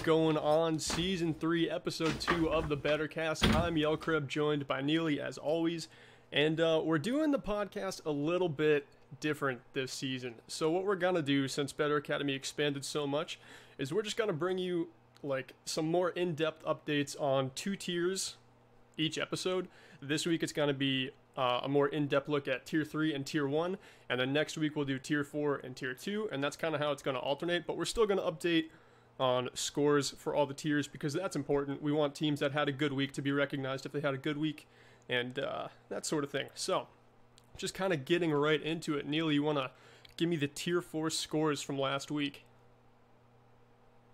going on? Season 3, Episode 2 of the BetterCast. I'm Yellcrab, joined by Neely, as always. And we're doing the podcast a little bit different this season. So what we're going to do, since Better Academy expanded so much, is we're just going to bring you like some more in-depth updates on 2 tiers each episode. This week it's going to be a more in-depth look at Tier 3 and Tier 1, and then next week we'll do Tier 4 and Tier 2, and that's kind of how it's going to alternate, but we're still going to update on scores for all the tiers because that's important. We want teams that had a good week to be recognized if they had a good week, and that sort of thing. So, just kind of getting right into it. Neely, you want to give me the Tier 4 scores from last week?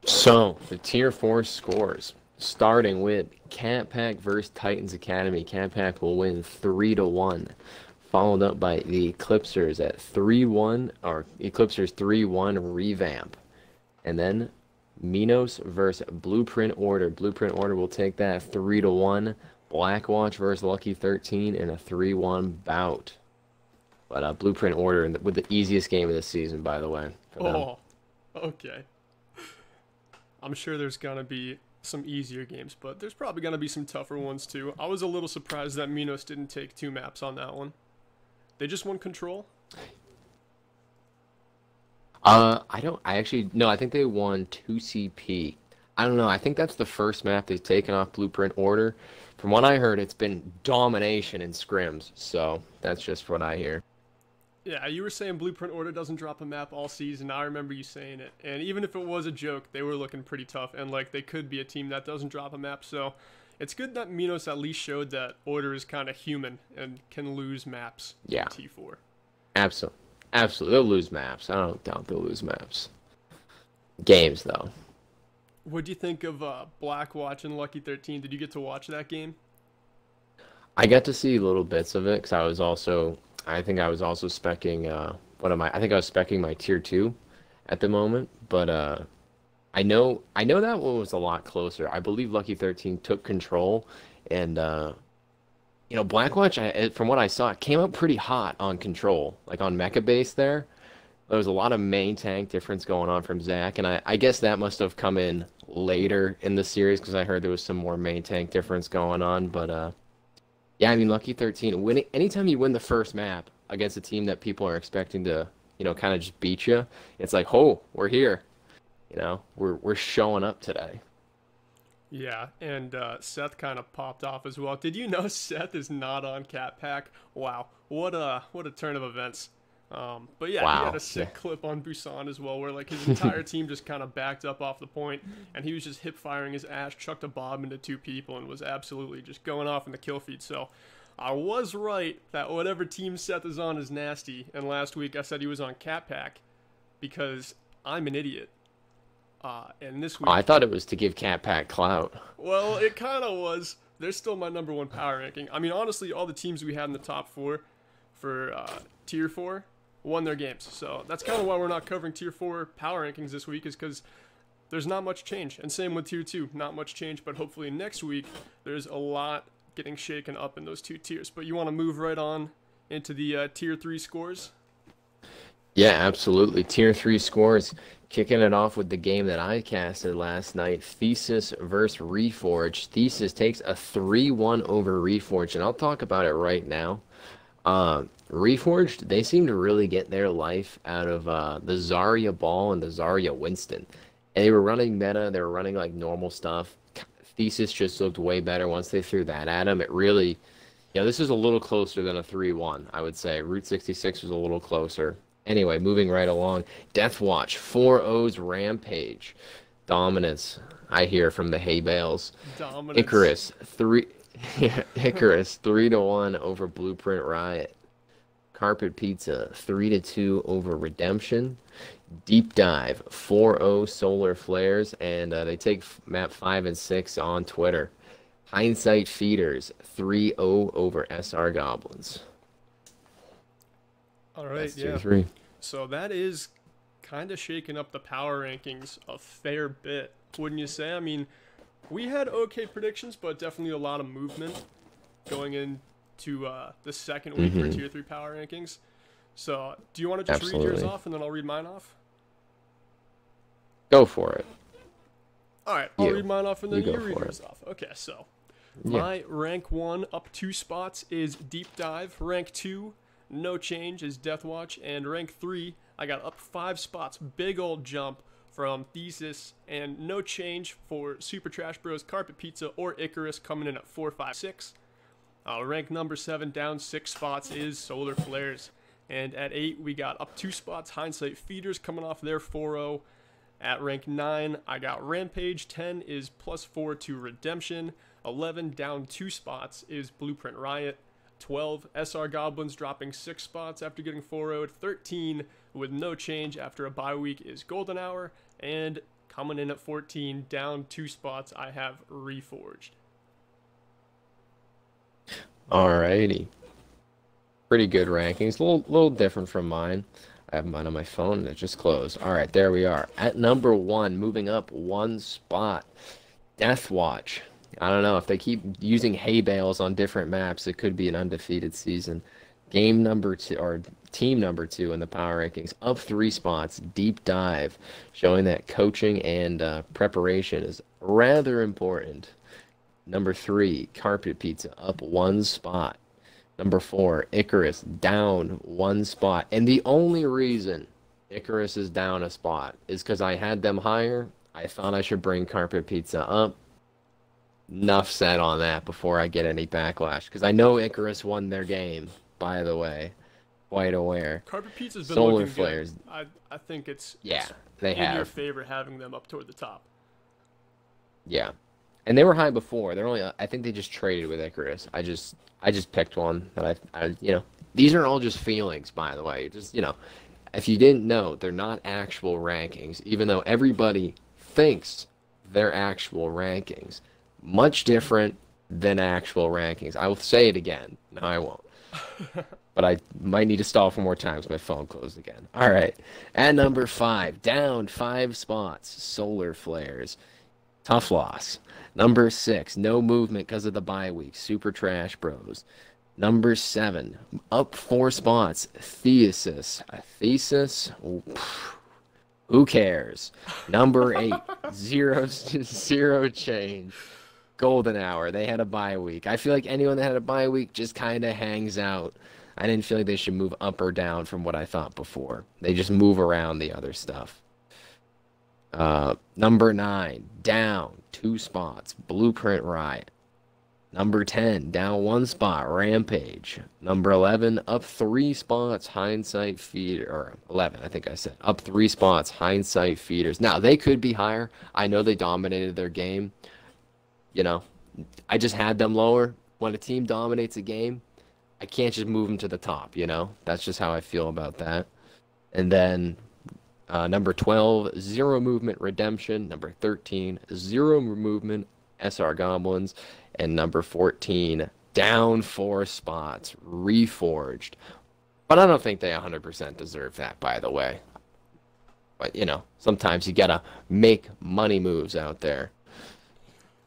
So, the Tier 4 scores. Starting with Cat Pack versus Titans Academy. Cat Pack will win 3-1. Followed up by the Eclipsers at 3-1, or Eclipsers 3-1 revamp. And then Minos versus Blueprint Order. Blueprint Order will take that 3-1. Blackwatch versus Lucky 13 in a 3-1 bout. But Blueprint Order with the easiest game of the season, by the way. Oh, okay. I'm sure there's going to be some easier games, but there's probably going to be some tougher ones too. I was a little surprised that Minos didn't take 2 maps on that one. They just won Control? I think they won 2 CP. I don't know. I think that's the first map they've taken off Blueprint Order. From what I heard, it's been domination in scrims, so that's just what I hear. Yeah, you were saying Blueprint Order doesn't drop a map all season. I remember you saying it. And even if it was a joke, they were looking pretty tough. And, like, they could be a team that doesn't drop a map. So it's good that Minos at least showed that Order is kind of human and can lose maps Yeah. in T4. Absolutely. Absolutely. They'll lose maps. I don't doubt they'll lose maps. Games, though. What do you think of Blackwatch and Lucky 13? Did you get to watch that game? I got to see little bits of it because I think I was also specking, I think I was specking my Tier 2 at the moment, but I know that one was a lot closer. I believe Lucky 13 took control, and Blackwatch, from what I saw, it came up pretty hot on control, like on Mecha Base there. There was a lot of main tank difference going on from Zach, and I guess that must have come in later in the series because I heard there was some more main tank difference going on, but yeah, I mean, Lucky 13, anytime you win the first map against a team that people are expecting to, kind of just beat you, it's like, oh, we're here. We're showing up today. Yeah, and Seth kind of popped off as well. Did you know Seth is not on Cat Pack? Wow, what a turn of events. But yeah, Wow. He had a sick clip on Busan as well, where like his entire team just kind of backed up off the point, and he was just hip firing his ass, chucked a bomb into 2 people, and was absolutely just going off in the kill feed. So I was right that whatever team Seth is on is nasty. And last week I said he was on Cat Pack because I'm an idiot. And this week, Oh, I thought it was to give Cat Pack clout. well, it kind of was. They're still my number 1 power ranking. I mean, honestly, all the teams we had in the top 4 for Tier 4 won their games. So that's kind of why we're not covering Tier 4 power rankings this week, is because there's not much change. And same with Tier 2, not much change, but hopefully next week there's a lot getting shaken up in those 2 tiers. But you want to move right on into the Tier 3 scores? Yeah, absolutely. Tier 3 scores, kicking it off with the game that I casted last night, Thesis versus Reforged. Thesis takes a 3-1 over Reforged, and I'll talk about it right now. Reforged, they seem to really get their life out of the Zarya Ball and the Zarya Winston. And they were running meta, they were running like normal stuff. Thesis just looked way better once they threw that at him. It really, this is a little closer than a 3-1, I would say. Route 66 was a little closer. Anyway, moving right along. Deathwatch, 4-0's Rampage. Dominance, I hear from the hay bales. Dominance. Icarus, 3-1 over Blueprint Riot. Carpet Pizza, 3-2 over Redemption. Deep Dive, 4-0 Solar Flares, and they take map 5 and 6 on Twitter. Hindsight Feeders, 3-0 over SR Goblins. All right, That's yeah. 2-3. So that is kind of shaking up the power rankings a fair bit, wouldn't you say? I mean, we had okay predictions, but definitely a lot of movement going into the second week for Tier 3 power rankings. So do you want to just read yours off, and then I'll read mine off? Go for it. All right, I'll read mine off and then You you go read for yours it. off. Okay, so Yeah. my rank 1 up 2 spots is Deep Dive. Rank 2, no change, is Death Watch. And rank 3, I got up 5 spots. Big old jump from Thesis. And no change for Super Trash Bros, Carpet Pizza, or Icarus coming in at 4, 5, 6. Rank number 7, down 6 spots, is Solar Flares. And at 8, we got up 2 spots, Hindsight Feeders coming off their 4-0. At rank 9, I got Rampage. 10 is +4 to Redemption. 11, down 2 spots, is Blueprint Riot. 12, SR Goblins dropping 6 spots after getting 4-0'd. 13, with no change after a bye week, is Golden Hour. And coming in at 14, down 2 spots, I have Reforged. Alrighty. Pretty good rankings. A little different from mine. I have mine on my phone and it just closed. All right, there we are. At number 1, moving up 1 spot, Death Watch. I don't know, if they keep using hay bales on different maps, it could be an undefeated season. Game number 2, or team number 2 in the power rankings, up 3 spots, Deep Dive, showing that coaching and preparation is rather important. Number 3, Carpet Pizza, up 1 spot. Number 4, Icarus, down 1 spot. And the only reason Icarus is down a spot is because I had them higher. I thought I should bring Carpet Pizza up. Enough said on that before I get any backlash. Because I know Icarus won their game, by the way. Quite aware. Carpet Pizza's been Solar looking Flares. good. I think it's They in your have. favor having them up toward the top. Yeah. And they were high before. They're only. I think they just traded with Icarus. I just picked one that I these are all just feelings, by the way. Just, if you didn't know, they're not actual rankings, even though everybody thinks they're actual rankings. Much different than actual rankings. I will say it again. No, I won't. But I might need to stall for more times. My phone closed again. All right. At number 5, down 5 spots, Solar Flares. Tough loss. Number 6, no movement because of the bye week, Super Trash Bros. Number 7, up 4 spots, Thesis. A Thesis? Who cares? Number 8, zero change. Golden Hour. They had a bye week. I feel like anyone that had a bye week just kind of hangs out. I didn't feel like they should move up or down from what I thought before. They just move around the other stuff. Number 9, down 2 spots, Blueprint Riot. Number 10, down 1 spot, Rampage. Number 11, up 3 spots, Hindsight Feeder. Or 11, I think I said. Up 3 spots, Hindsight Feeders. Now, they could be higher. I know they dominated their game. I just had them lower. When a team dominates a game, I can't just move them to the top, That's just how I feel about that. And then number 12, zero movement, Redemption. Number 13, zero movement, SR Goblins. And number 14, down 4 spots, Reforged. But I don't think they 100% deserve that, by the way. But, sometimes you gotta make money moves out there.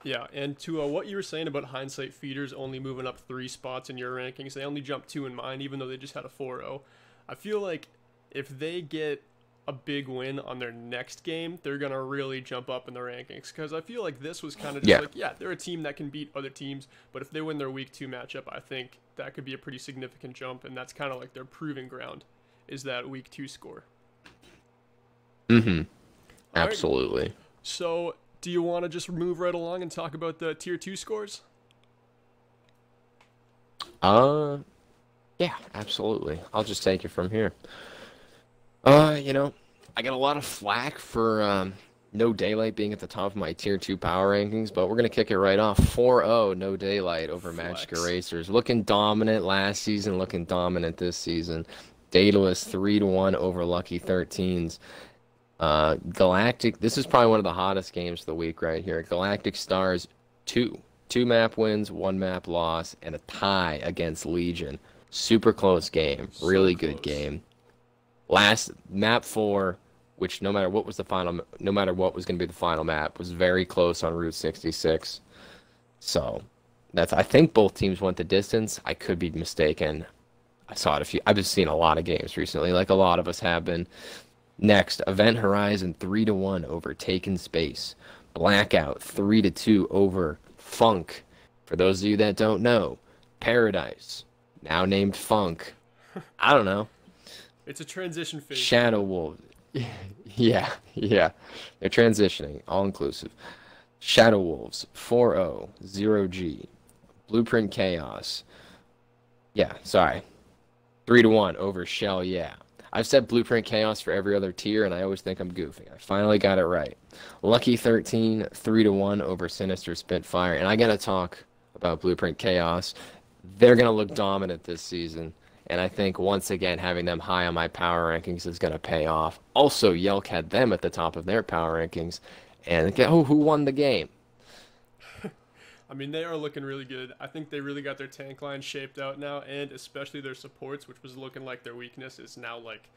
Yeah, and to what you were saying about Hindsight Feeders only moving up 3 spots in your rankings, they only jumped 2 in mine, even though they just had a 4-0. I feel like if they get a big win on their next game, they're going to really jump up in the rankings. Because I feel like this was kind of just they're a team that can beat other teams, but if they win their week 2 matchup, I think that could be a pretty significant jump, and that's kind of like their proving ground, is that week 2 score. Mm-hmm. Absolutely. Right. So, do you want to just move right along and talk about the Tier 2 scores? Yeah, absolutely. I'll just take it from here. I got a lot of flack for No Daylight being at the top of my Tier 2 power rankings, but we're going to kick it right off. 4-0 No Daylight over Magic Erasers. Looking dominant last season, looking dominant this season. Daedalus 3-1 over Lucky 13s. Galactic, this is probably one of the hottest games of the week right here. Galactic Stars 2 map wins, 1 map loss, and a tie against Legion. Super close game. Really good game. Last map 4, which no matter what was going to be the final map, was very close on Route 66. So I think both teams went the distance. I could be mistaken. I've been seeing a lot of games recently, like a lot of us have been. Next, Event Horizon 3-1 over Taken Space. Blackout 3-2 over Funk. For those of you that don't know, Paradise, now named Funk. I don't know. It's a transition phase for Shadow them. Wolves. Yeah. They're transitioning, all inclusive. Shadow Wolves 4-0, 0G. Blueprint Chaos. Yeah, sorry. 3-1 over Shell, yeah. I've said Blueprint Chaos for every other tier, and I always think I'm goofing. I finally got it right. Lucky 13, 3-1 over Sinister Spitfire. And I gotta talk about Blueprint Chaos. They're gonna look dominant this season. And I think once again having them high on my power rankings is gonna pay off. Also, Yelk had them at the top of their power rankings. And who won the game? I mean, they are looking really good. I think they really got their tank line shaped out now, and especially their supports, which was looking like their weakness, is now like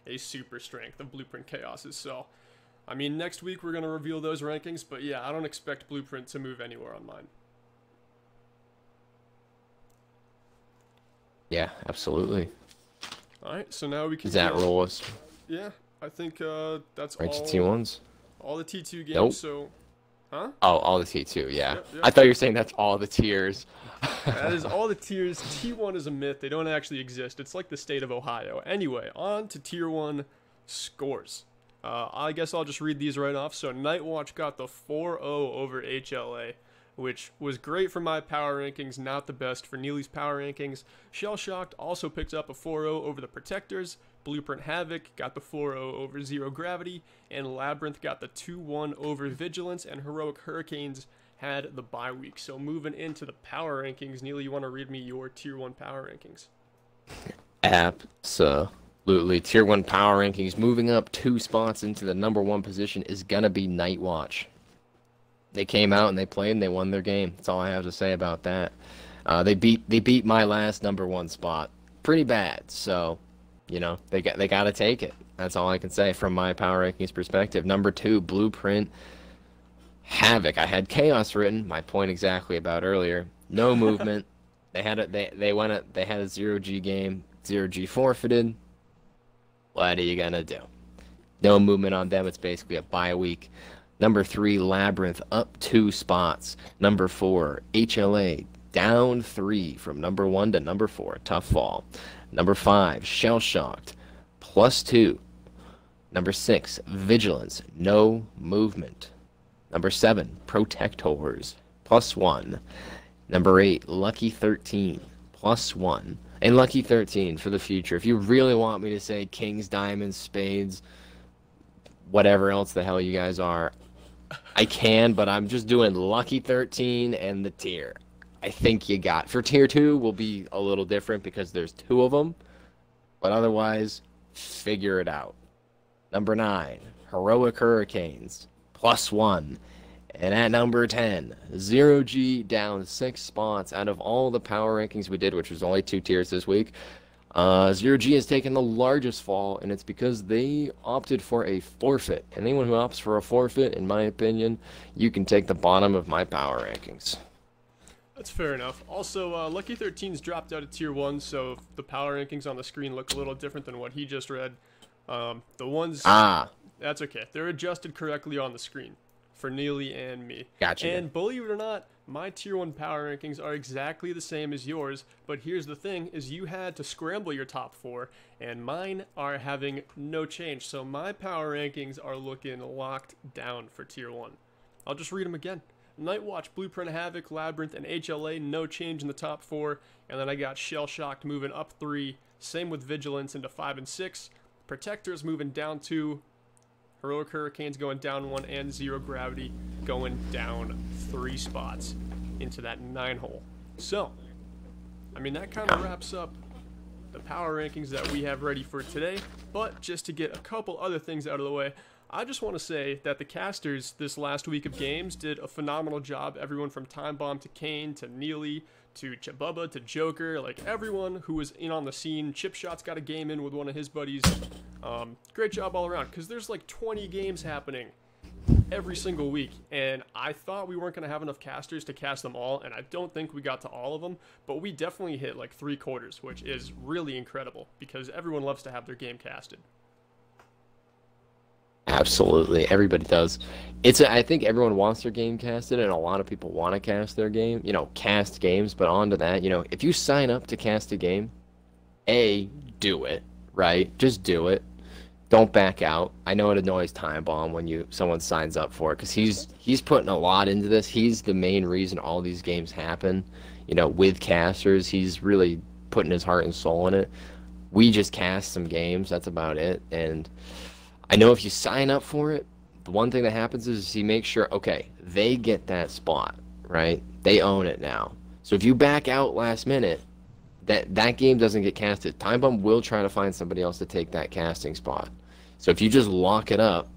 a super strength of Blueprint Chaos's. So, I mean, next week we're going to reveal those rankings, but yeah, I don't expect Blueprint to move anywhere on mine. Yeah, absolutely. All right, so now we can Does that go. roll us Yeah, I think that's right to all T1s? all the T2 games. Nope. So, huh? Oh, all the T2, yeah. Yep. I thought you were saying that's all the tiers. That is all the tiers. T1 is a myth. They don't actually exist. It's like the state of Ohio. Anyway, on to Tier 1 scores. I guess I'll just read these right off. So Nightwatch got the 4-0 over HLA, which was great for my power rankings, not the best for Neely's power rankings. Shell Shocked also picked up a 4-0 over the Protectors. Blueprint Havoc got the 4-0 over Zero Gravity, and Labyrinth got the 2-1 over Vigilance, and Heroic Hurricanes had the bye week. So moving into the power rankings, Neely, you want to read me your Tier 1 power rankings? Absolutely. Tier 1 power rankings. Moving up 2 spots into the number 1 position is going to be Nightwatch. They came out and they played and they won their game. That's all I have to say about that. They beat my last number 1 spot pretty bad. So, they got to take it. That's all I can say from my power rankings perspective. Number 2, Blueprint Havoc. I had Chaos written, my point exactly about earlier. No movement. They had a 0G game. 0G forfeited. What are you gonna do? No movement on them. It's basically a bye week. Number 3, Labyrinth up 2 spots. Number 4, HLA down 3 from number 1 to number 4. Tough fall. Number 5, Shell Shocked +2. Number 6, Vigilance, no movement. Number 7, Protectors +1. Number 8, Lucky 13 +1. And Lucky 13 for the future. If you really want me to say Kings, Diamonds, Spades, whatever else the hell you guys are, I can, but I'm just doing Lucky 13 and the tier. I think you got. For Tier 2 will be a little different because there's 2 of them, but otherwise, figure it out. Number 9, Heroic Hurricanes +1. And at number 10, 0G down 6 spots out of all the power rankings we did, which was only 2 tiers this week. 0G has taken the largest fall, and it's because they opted for a forfeit. Anyone who opts for a forfeit, in my opinion, you can take the bottom of my power rankings. That's fair enough. Also, Lucky 13's dropped out of Tier 1, so the power rankings on the screen look a little different than what he just read. The ones... That's okay. They're adjusted correctly on the screen for Neely and me. Gotcha. And believe it or not, my Tier 1 power rankings are exactly the same as yours, but here's the thing, is you had to scramble your top 4, and mine are having no change. So my power rankings are looking locked down for Tier 1. I'll just read them again. Nightwatch, Blueprint Havoc, Labyrinth, and HLA, no change in the top 4. And then I got Shell Shocked moving up 3. Same with Vigilance into 5 and 6. Protectors moving down 2. Heroic Hurricanes going down 1. And Zero Gravity going down 3 spots into that 9 hole. So, I mean, that kind of wraps up the power rankings that we have ready for today. But just to get a couple other things out of the way, I just want to say that the casters this last week of games did a phenomenal job. Everyone from Time Bomb to Kane to Neely to Chabubba to Joker, like everyone who was in on the scene. Chipshot's got a game in with one of his buddies. Great job all around, because there's like 20 games happening every single week, and I thought we weren't going to have enough casters to cast them all, and I don't think we got to all of them, but we definitely hit like 3/4, which is really incredible, because everyone loves to have their game casted. Absolutely. Everybody does. I think everyone wants their game casted, and a lot of people want to cast their game, cast games, but on to that, if you sign up to cast a game, do it, right? Just do it. Don't back out. I know it annoys Time Bomb when someone signs up for it because he's putting a lot into this. He's the main reason all these games happen, with casters. He's really putting his heart and soul in it. We just cast some games. That's about it. And I know if you sign up for it, the one thing that happens is he makes sure, okay, they get that spot, right? They own it now. So if you back out last minute, that game doesn't get casted. Time Bomb will try to find somebody else to take that casting spot. So if you just lock it up,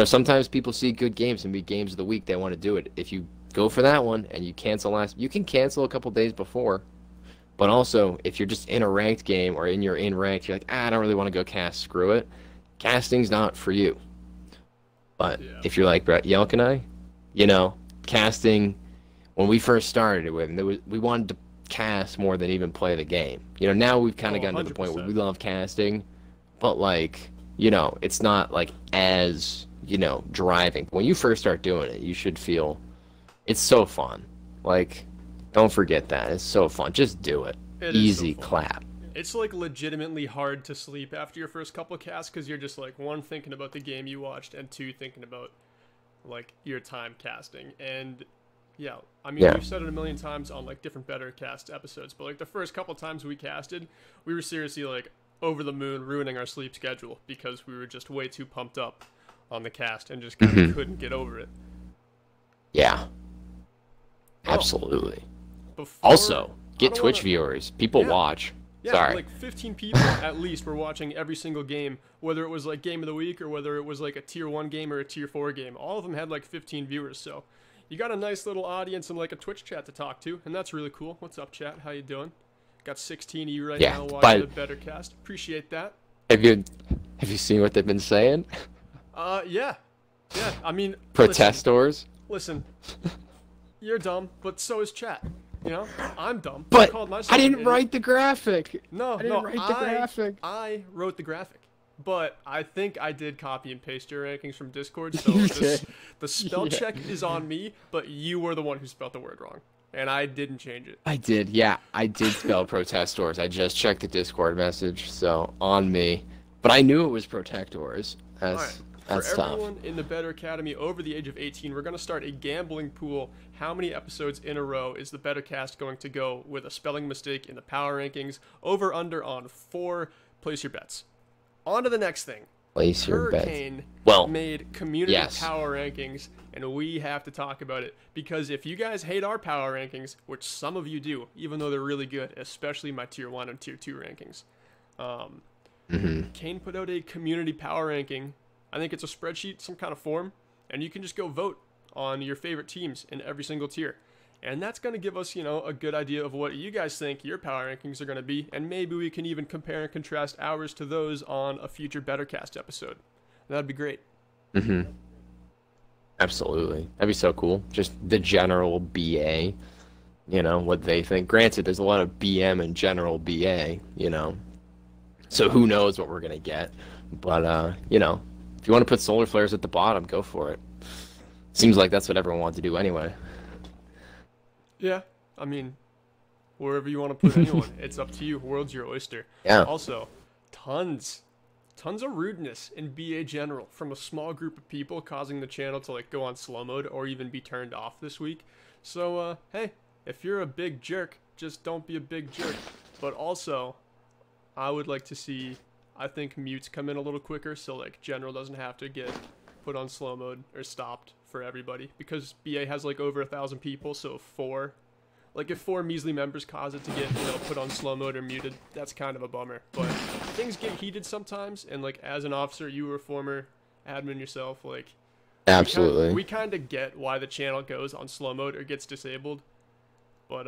sometimes people see good games and be games of the week. They want to do it. If you go for that one and you you can cancel a couple days before. But also, if you're just in a ranked game or you're in ranked, you're like, I don't really want to go cast. Screw it. Casting's not for you. But if you're like Brett Yelk and I, casting, when we first started with, we wanted to cast more than even play the game. Now we've kind of gotten to the point where we love casting, but it's not like as, driving. When you first start doing it, you should feel it's so fun. Don't forget that. It's so fun. Just do it. Easy clap. It's legitimately hard to sleep after your first couple of casts because you're just one, thinking about the game you watched, and two, thinking about your time casting. And yeah, I mean, we've said it a million times on different BetterCast episodes, but the first couple of times we casted, we were seriously over the moon, ruining our sleep schedule because we were just way too pumped up on the cast and just kind of couldn't get over it. Yeah. Absolutely. Also, get Twitch viewers. People watch. Yeah, Sorry. 15 people at least were watching every single game, whether it was game of the week or whether it was a tier 1 game or a tier 4 game. All of them had 15 viewers, so you got a nice little audience and a Twitch chat to talk to, and that's really cool. What's up, chat? How you doing? Got 16 of you right now watching the BetterCast. Appreciate that. Have you seen what they've been saying? Yeah. I mean, protestors. Listen, you're dumb, but so is chat. I'm dumb. But I didn't write the graphic. I wrote the graphic. But I think I did copy and paste your rankings from Discord, so the spell check is on me, but you were the one who spelled the word wrong, and I didn't change it. I did, yeah. I did spell protestors. I just checked the Discord message, so on me. But I knew it was protectors. That's For everyone in the Better Academy over the age of 18, we're going to start a gambling pool. How many episodes in a row is the BetterCast going to go with a spelling mistake in the power rankings? Over, under on 4. Place your bets. On to the next thing. Place your bets. Hurricane made community power rankings, and we have to talk about it. Because if you guys hate our power rankings, which some of you do, even though they're really good, especially my tier 1 and tier 2 rankings, Kane put out a community power ranking. I think it's a spreadsheet, some kind of form, and you can just go vote on your favorite teams in every single tier. And that's going to give us, a good idea of what you guys think your power rankings are going to be, and maybe we can even compare and contrast ours to those on a future BetterCast episode. That'd be great. Absolutely. That'd be so cool. Just the general BA, what they think. Granted, there's a lot of BM and general BA, so who knows what we're going to get. But, if you want to put solar flares at the bottom, go for it. Seems like that's what everyone wants to do anyway. Yeah, I mean, wherever you want to put anyone, it's up to you. World's your oyster. Yeah. Also, tons of rudeness in BA general from a small group of people, causing the channel to go on slow mode or even be turned off this week. So, hey, if you're a big jerk, just don't be a big jerk. But also, I would like to see, I think, mutes come in a little quicker, so general doesn't have to get put on slow mode or stopped for everybody, because BA has over 1,000 people, so if four measly members cause it to get put on slow mode or muted, that's kind of a bummer. But things get heated sometimes, and as an officer, you were a former admin yourself, absolutely, we kind of get why the channel goes on slow mode or gets disabled, but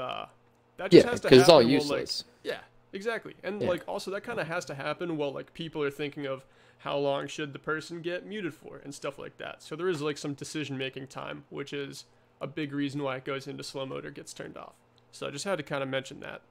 that just has to happen. Because it's all useless. Yeah, exactly. And also that kind of has to happen while people are thinking of how long should the person get muted for and stuff like that. So there is some decision making time, which is a big reason why it goes into slow mode or gets turned off. So I just had to kind of mention that.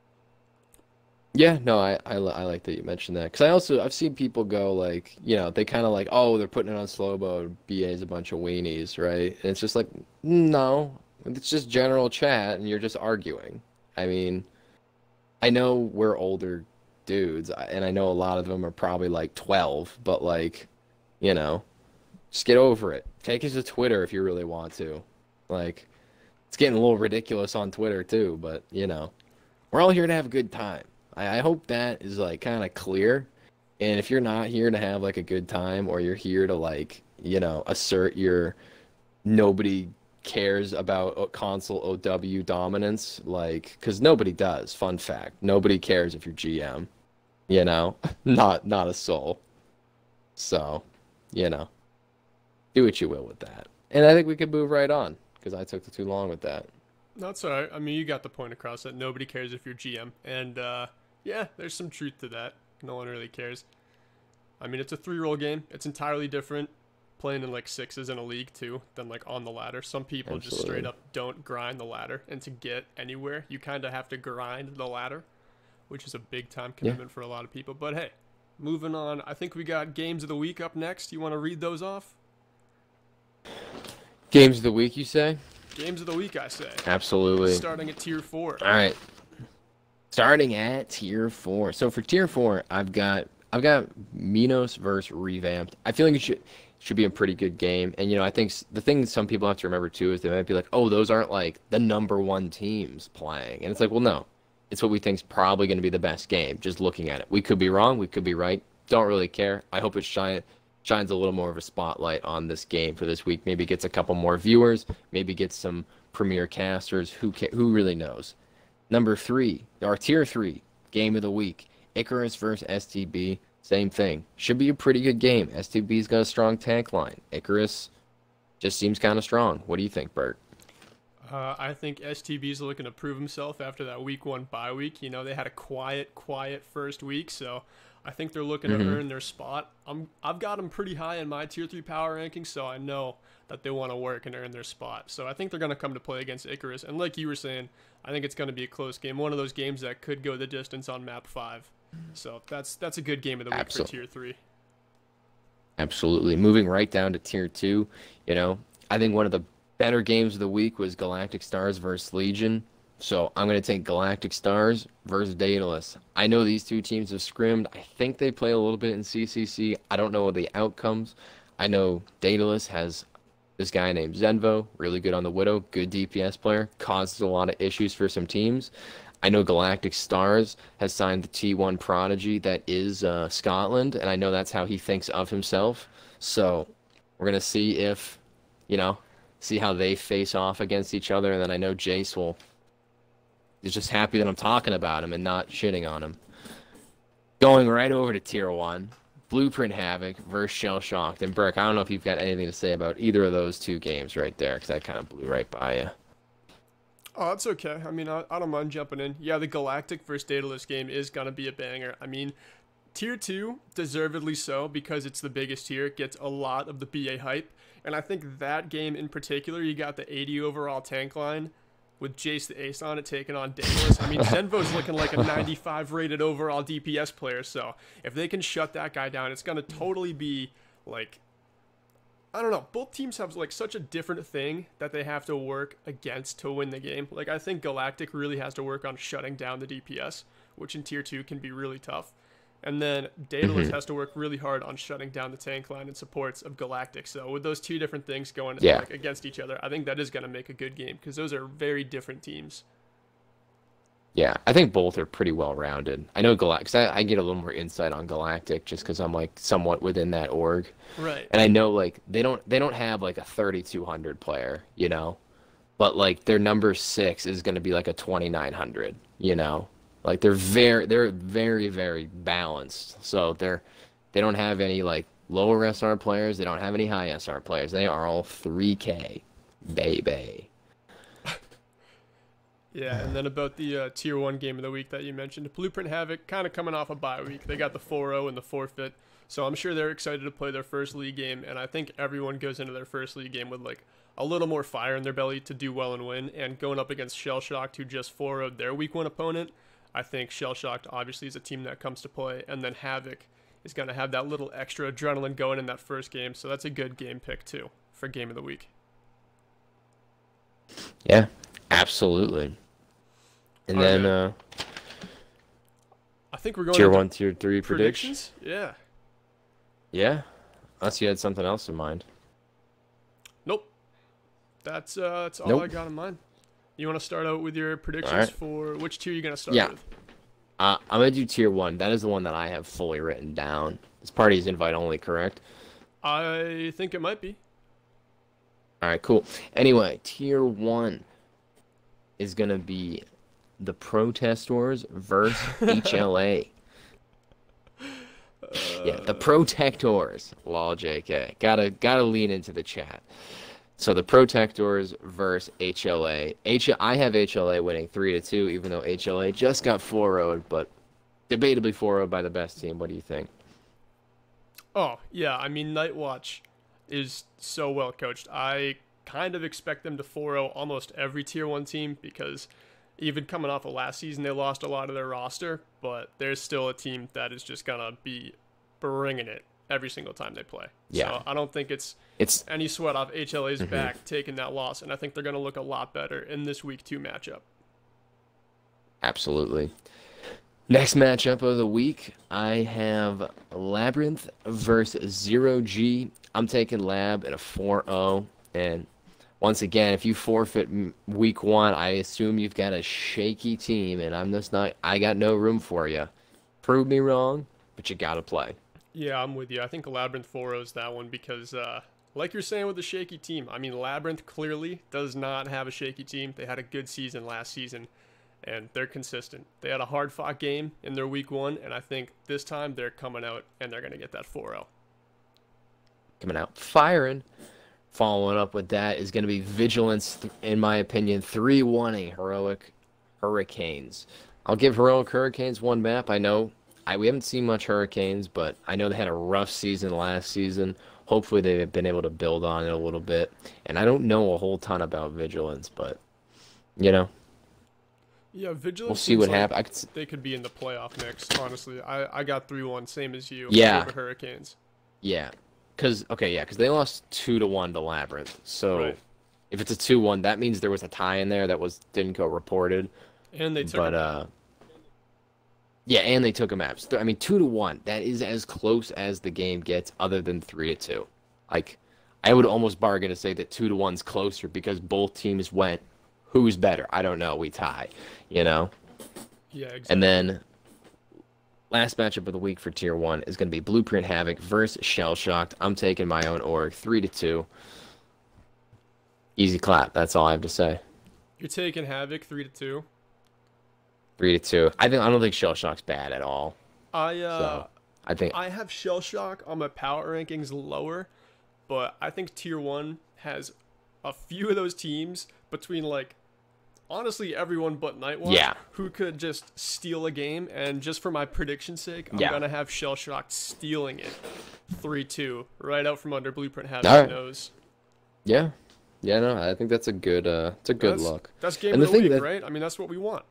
Yeah, no, I like that you mentioned that because I've seen people go like, they kind of like, oh, they're putting it on slow mode. BA's a bunch of weenies, right? And it's just like, no, it's just general chat, and you're just arguing. I mean, I know we're older dudes, and I know a lot of them are probably like 12, but like, you know, just get over it. Take it to Twitter if you really want to. Like, it's getting a little ridiculous on Twitter too, but we're all here to have a good time. I hope that is like kind of clear. And if you're not here to have like a good time or you're here to like, assert your nobody cares about console OW dominance, like, because nobody does. Fun fact, nobody cares if you're GM, not a soul. So, you know, do what you will with that. And I think we could move right on because I took too long with that. That's all right. I mean, you got the point across that nobody cares if you're GM, and yeah, there's some truth to that. No one really cares. I mean, it's a three-roll game. It's entirely different playing in like sixes in a league too than like on the ladder. Some people just straight Absolutely. up don't grind the ladder, and to get anywhere, you kind of have to grind the ladder, which is a big time Yeah. commitment for a lot of people. But hey, moving on. I think we got games of the week up next. You want to read those off? Games of the week, you say? Games of the week, I say. Absolutely. Starting at tier four. All right. Starting at tier four. So for tier four, I've got Minos versus Revamped. I feel like it should be a pretty good game. And I think the thing some people have to remember too is they might be like, oh, those aren't like the number one teams playing. And it's like, well, no. It's what we think is probably going to be the best game, just looking at it. We could be wrong, we could be right. Don't really care. I hope it shines a little more of a spotlight on this game for this week. Maybe gets a couple more viewers, maybe gets some premier casters. Who really knows? Number three, our tier three game of the week, Icarus versus STB. Same thing. Should be a pretty good game. STB's got a strong tank line. Icarus just seems kind of strong. What do you think, Bert? I think STB's looking to prove himself after that week one bye week. They had a quiet first week, so I think they're looking to earn their spot. I've got them pretty high in my tier three power rankings, so I know that they want to work and earn their spot. So I think they're going to come to play against Icarus. And like you were saying, I think it's going to be a close game. One of those games that could go the distance on map 5. So that's a good game of the week for Absolutely. tier 3. Absolutely. Moving right down to tier two, I think one of the better games of the week was Galactic Stars versus Legion. So I'm going to take Galactic Stars versus Daedalus. I know these two teams have scrimmed. I think they play a little bit in CCC. I don't know the outcomes. I know Daedalus has this guy named Zenvo, really good on the Widow, good DPS player, causes a lot of issues for some teams. I know Galactic Stars has signed the T1 Prodigy that is Scotland, and I know that's how he thinks of himself. So we're going to see if, see how they face off against each other, and then I know Jace is just happy that I'm talking about him and not shitting on him. Going right over to tier one, Blueprint Havoc versus Shell Shocked. And Burke, I don't know if you've got anything to say about either of those two games right there, because I kind of blew right by you. Oh, that's okay. I mean, I don't mind jumping in. Yeah, the Galactic versus Daedalus game is going to be a banger. I mean, Tier 2, deservedly so, because it's the biggest tier. It gets a lot of the BA hype. And I think that game in particular, you got the 80 overall tank line with Jace the Ace on it taking on Daedalus. I mean, Zenvo's looking like a 95 rated overall DPS player. So if they can shut that guy down, it's going to totally be like, I don't know. Both teams have like such a different thing that they have to work against to win the game. Like I think Galactic really has to work on shutting down the DPS, which in tier 2 can be really tough. And then Daedalus has to work really hard on shutting down the tank line and supports of Galactic. So with those two different things going Yeah. like against each other, I think that is going to make a good game because those are very different teams. Yeah, I think both are pretty well rounded. I know Galactic, 'cause I get a little more insight on Galactic just because I'm like somewhat within that org, Right. and I know like they don't have like a 3200 player, but like their number six is going to be like a 2900, like they're very balanced. So they don't have any like lower SR players, they don't have any high SR players. They are all 3K, baby. Yeah, and then about the Tier 1 game of the week that you mentioned, Blueprint Havoc kind of coming off a bye week. They got the 4-0 and the forfeit, so I'm sure they're excited to play their first league game, and I think everyone goes into their first league game with like a little more fire in their belly to do well and win, and going up against Shell Shocked, who just 4-0'd their week 1 opponent, I think Shell Shocked obviously is a team that comes to play, and then Havoc is going to have that little extra adrenaline going in that first game, so that's a good game pick too for game of the week. Yeah, absolutely. And then I think we're going tier 1, tier 3 predictions. Yeah. Yeah. Unless you had something else in mind. Nope. That's all Nope. I got in mind. You want to start out with your predictions for which tier you're going to start with? I'm going to do tier 1. That is the one that I have fully written down. This party is invite only, correct? I think it might be. All right, cool. Anyway, tier 1 is going to be the Protestors versus HLA. Yeah, the Protectors. Lol, JK. Gotta lean into the chat. So the Protectors versus HLA. I have HLA winning 3-2, even though HLA just got 4-0'd, but debatably 4-0'd by the best team. What do you think? Oh, yeah. I mean, Nightwatch is so well coached. I kind of expect them to 4-0 almost every tier 1 team because even coming off of last season, they lost a lot of their roster, but there's still a team that is just going to be bringing it every single time they play. Yeah. So I don't think it's any sweat off HLA's back taking that loss, and I think they're going to look a lot better in this week 2 matchup. Absolutely. Next matchup of the week, I have Labyrinth versus Zero G. I'm taking Lab at a 4-0, and once again, if you forfeit week 1, I assume you've got a shaky team, and I got no room for you. Prove me wrong, but you got to play. Yeah, I'm with you. I think Labyrinth 4-0's that one because, like you're saying with the shaky team, I mean, Labyrinth clearly does not have a shaky team. They had a good season last season, and they're consistent. They had a hard-fought game in their week 1, and I think this time they're coming out, and they're going to get that 4-0. Coming out firing. Following up with that is going to be Vigilance, in my opinion, 3-1 Heroic Hurricanes. I'll give Heroic Hurricanes one map. I know we haven't seen much Hurricanes, but I know they had a rough season last season. Hopefully they've been able to build on it a little bit. And I don't know a whole ton about Vigilance, but, Yeah, Vigilance. We'll see what happens. They could be in the playoff mix, honestly. I got 3-1, same as you. Yeah. Over Hurricanes. Yeah. Because they lost 2-1 to Labyrinth. So right. If it's a 2-1, that means there was a tie in there that didn't go reported. And they took yeah, and they took a map. I mean, 2-1. That is as close as the game gets, other than 3-2. Like, I would almost bargain to say that 2-1's closer because both teams went, who's better? I don't know. We tie. Yeah, exactly. And then last matchup of the week for tier 1 is going to be Blueprint Havoc versus Shell Shocked. I'm taking my own org, 3-2. Easy clap. That's all I have to say. You're taking Havoc 3-2. 3-2. I don't think Shell Shock's bad at all. I have Shell Shock on my power rankings lower, but I think tier 1 has a few of those teams between honestly everyone but Nightwatch who could just steal a game, and just for my prediction's sake, I'm gonna have Shell Shock stealing it 3-2 right out from under Blueprint Havoc's nose. Yeah. Yeah, no, I think that's a good look. That's game of the week, right? I mean, that's what we want.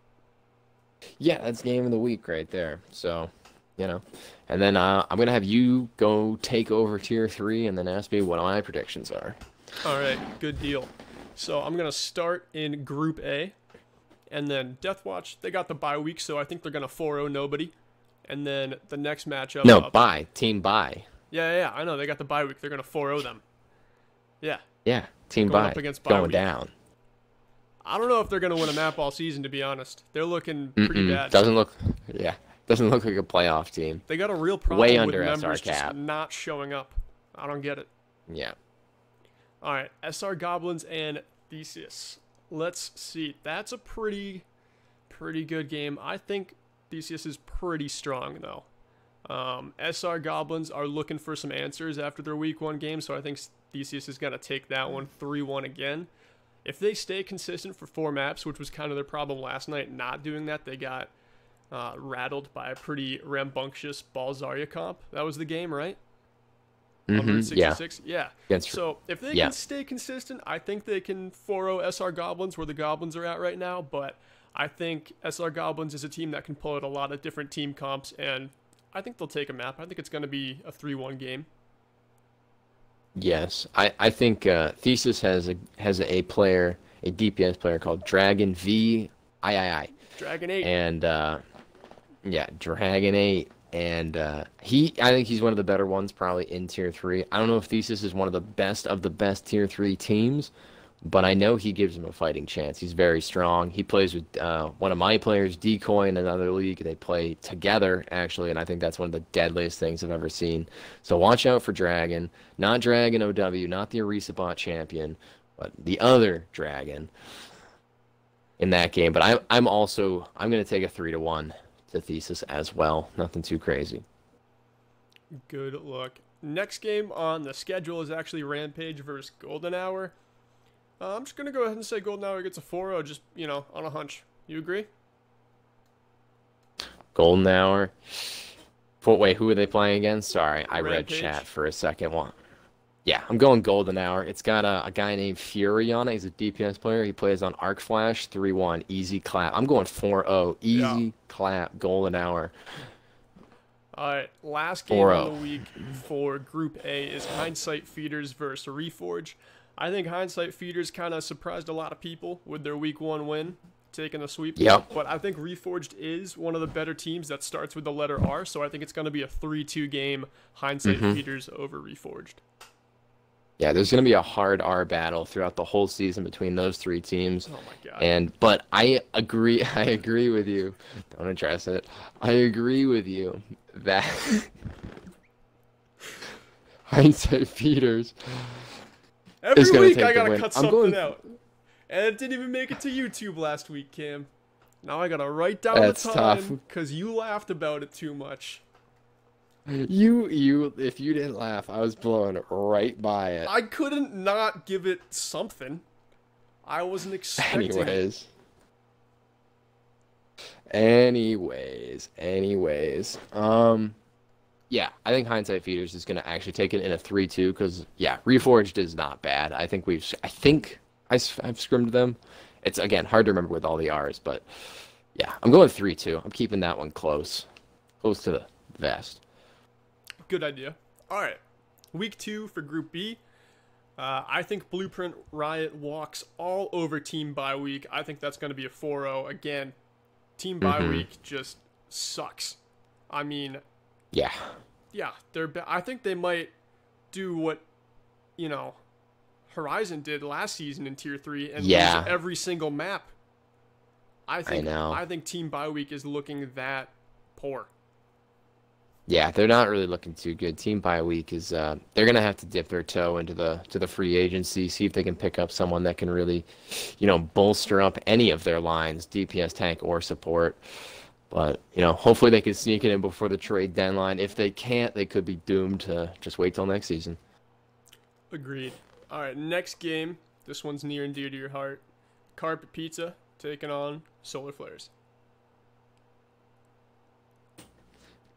Yeah, that's game of the week right there. So, and then I'm going to have you go take over tier 3 and then ask me what my predictions are. All right, good deal. So I'm going to start in Group A, and then Deathwatch, they got the bye week, so I think they're going to 4-0 nobody. And then the next matchup... No, team bye. Yeah, I know. They got the bye week. They're going to 4-0 them. Yeah. Yeah, team bye. Going down. I don't know if they're going to win a map all season, to be honest. They're looking pretty bad. Doesn't look like a playoff team. They got a real problem way under with SR members cap. just not showing up. I don't get it. Yeah. All right, SR Goblins and Theseus. Let's see. That's a pretty good game. I think Theseus is pretty strong, though. SR Goblins are looking for some answers after their week 1 game, so I think Theseus is going to take that one 3-1 again. If they stay consistent for 4 maps, which was kind of their problem last night, not doing that, they got rattled by a pretty rambunctious Balzaria comp. That was the game, right? Mm-hmm. 166? Yeah. So if they can stay consistent, I think they can 4-0 SR Goblins where the Goblins are at right now, but I think SR Goblins is a team that can pull out a lot of different team comps, and I think they'll take a map. I think it's going to be a 3-1 game. Yes, I think Thesis has a player, a DPS player called Dragon V I, Dragon 8. and yeah, Dragon 8, and I think he's one of the better ones probably in Tier 3. I don't know if Thesis is one of the best Tier 3 teams, but I know he gives him a fighting chance. He's very strong. He plays with one of my players, Decoy, in another league. They play together, actually, and I think that's one of the deadliest things I've ever seen. So watch out for Dragon. Not Dragon OW, not the Arisabot champion, but the other Dragon in that game. But I'm going to take a 3-1 to Thesis as well. Nothing too crazy. Good luck. Next game on the schedule is actually Rampage versus Golden Hour. I'm just going to go ahead and say Golden Hour gets a 4-0, just, on a hunch. You agree? Golden Hour. Wait, who are they playing against? Sorry, I read Rampage. chat for a second. Yeah, I'm going Golden Hour. It's got a guy named Fury on it. He's a DPS player. He plays on Arc Flash, 3-1, easy clap. I'm going 4-0, easy clap, Golden Hour. All right, last game of the week for Group A is Hindsight Feeders versus Reforge. I think Hindsight Feeders kind of surprised a lot of people with their Week 1 win, taking the sweep. Yep. But I think Reforged is one of the better teams that starts with the letter R, so I think it's going to be a 3-2 game Hindsight Feeders over Reforged. Yeah, there's going to be a hard R battle throughout the whole season between those three teams. Oh my god. But I agree with you. Don't address it. I agree with you that Hindsight Feeders Every week I gotta cut something out. And it didn't even make it to YouTube last week, Cam. Now I gotta write down the time because you laughed about it too much. If you didn't laugh, I was blowing right by it. I couldn't not give it something. I wasn't expecting it. Anyways. Yeah, I think Hindsight Feeders is going to actually take it in a 3-2 because, yeah, Reforged is not bad. I think I've scrimmed them. It's, again, hard to remember with all the R's, but, yeah, I'm going 3-2. I'm keeping that one close to the vest. Good idea. All right, Week 2 for Group B. I think Blueprint Riot walks all over Team Bye Week. I think that's going to be a 4-0. Again, Team Bye Week just sucks. I mean... Yeah, I think they might do what, Horizon did last season in Tier 3 and lose every single map. I think Team Bye Week is looking that poor. Yeah, they're not really looking too good. Team Bye Week is they're gonna have to dip their toe into the free agency, see if they can pick up someone that can really, bolster up any of their lines, DPS, tank, or support. But, hopefully they can sneak it in before the trade deadline. If they can't, they could be doomed to just wait till next season. Agreed. All right, next game. This one's near and dear to your heart. Carpet Pizza taking on Solar Flares.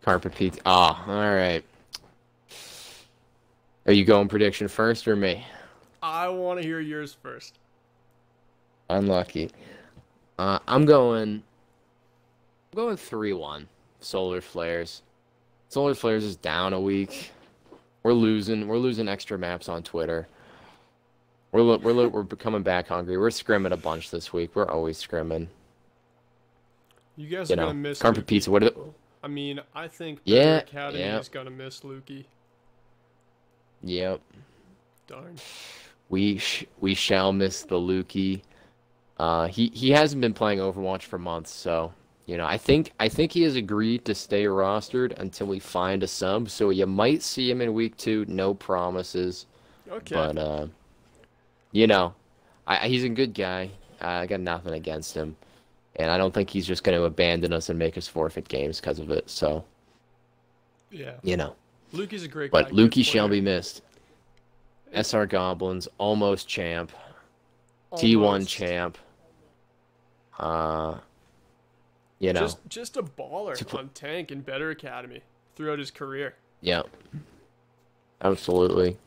Carpet Pizza. All right. Are you going prediction first or me? I want to hear yours first. Unlucky. I'm going 3-1. Solar Flares. Solar Flares is down a week. We're losing extra maps on Twitter. We're coming back hungry. We're scrimming a bunch this week. We're always scrimming. You guys are gonna miss Carpet Lukey. Pizza. I mean, I think Better Academy is gonna miss Lukey. Yep. Darn. We shall miss the Lukey. He hasn't been playing Overwatch for months, so I think he has agreed to stay rostered until we find a sub. So you might see him in Week 2. No promises. Okay. But he's a good guy. I got nothing against him, and I don't think he's just going to abandon us and make us forfeit games because of it. So. Yeah. Lukey's a great guy. But Lukey shall be missed. SR Goblins, almost champ. T1 champ. Just a baller on tank in Better Academy throughout his career. Yeah. Absolutely.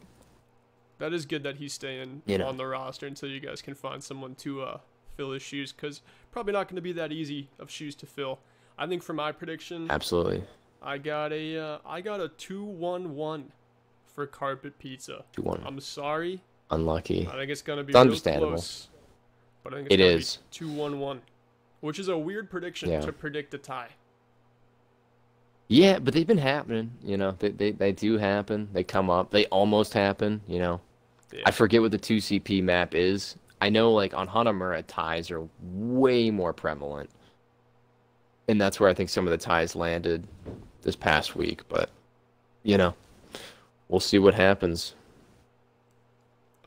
That is good that he's staying on the roster until you guys can find someone to fill his shoes, because probably not going to be that easy of shoes to fill. I think for my prediction, Absolutely. I got a 2-1-1 for carpet pizza. 2-1. I'm sorry. Unlucky. I think it's going to be It's real understandable. close. But I think it's It going is. to be 2-1-1, which is a weird prediction Yeah. to predict a tie. Yeah, but they've been happening, They do happen. They come up. They almost happen, Yeah. I forget what the 2CP map is. I know, like, on Hanamura, ties are way more prevalent. And that's where I think some of the ties landed this past week. But, we'll see what happens.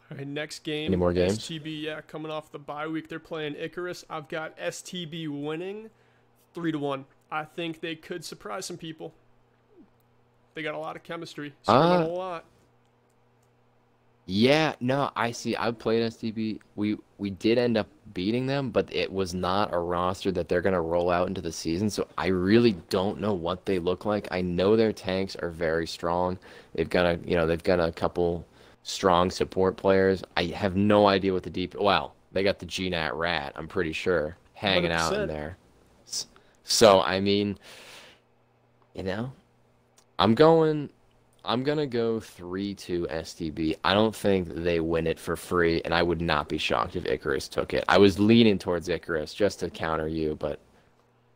All right, next game. Any more games? STB, yeah, coming off the bye week, they're playing Icarus. I've got STB winning 3-1. I think they could surprise some people. They got a lot of chemistry. Scoring a lot. Yeah, no, I see. I played STB. We did end up beating them, but it was not a roster that they're gonna roll out into the season. So I really don't know what they look like. I know their tanks are very strong. They've got a couple strong support players. I have no idea what the deep. Well, they got the GNAT Rat. I'm pretty sure hanging out in 100%. there. So I mean, I'm gonna go 3-2 STB. I don't think they win it for free, and I would not be shocked if Icarus took it. I was leaning towards Icarus just to counter you, but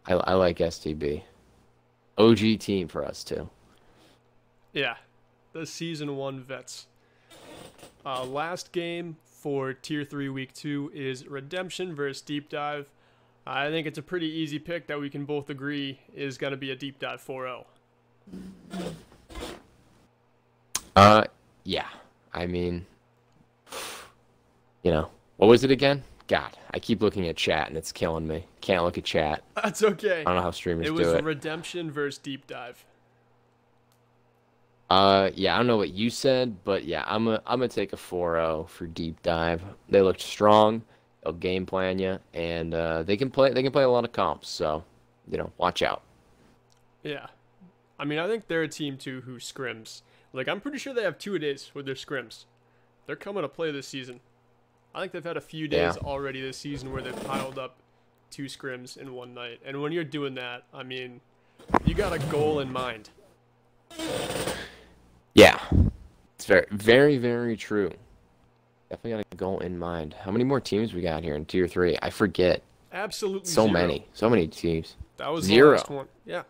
I like STB. OG team for us too. Yeah, the Season 1 vets. Last game for Tier 3 Week 2 is Redemption versus Deep Dive. I think it's a pretty easy pick that we can both agree is going to be a Deep Dive 4-0. Yeah. I mean, what was it again? God, I keep looking at chat and it's killing me. Can't look at chat. That's okay. I don't know how streamers It do was it. Redemption versus Deep Dive. Yeah, I don't know what you said, but yeah, I'm gonna take a 4-0 for Deep Dive. They looked strong. They'll game plan you, and they can play a lot of comps. So, watch out. Yeah. I mean, I think they're a team, too, who scrims. Like, I'm pretty sure they have 2-a-days with their scrims. They're coming to play this season. I think they've had a few days already this season where they've piled up 2 scrims in one night. And when you're doing that, I mean, you got a goal in mind. Yeah, it's very, very, very true. Definitely got a goal in mind. How many more teams we got here in Tier 3? I forget. Absolutely So zero. many. So many teams. That was Zero. the last one. Yeah.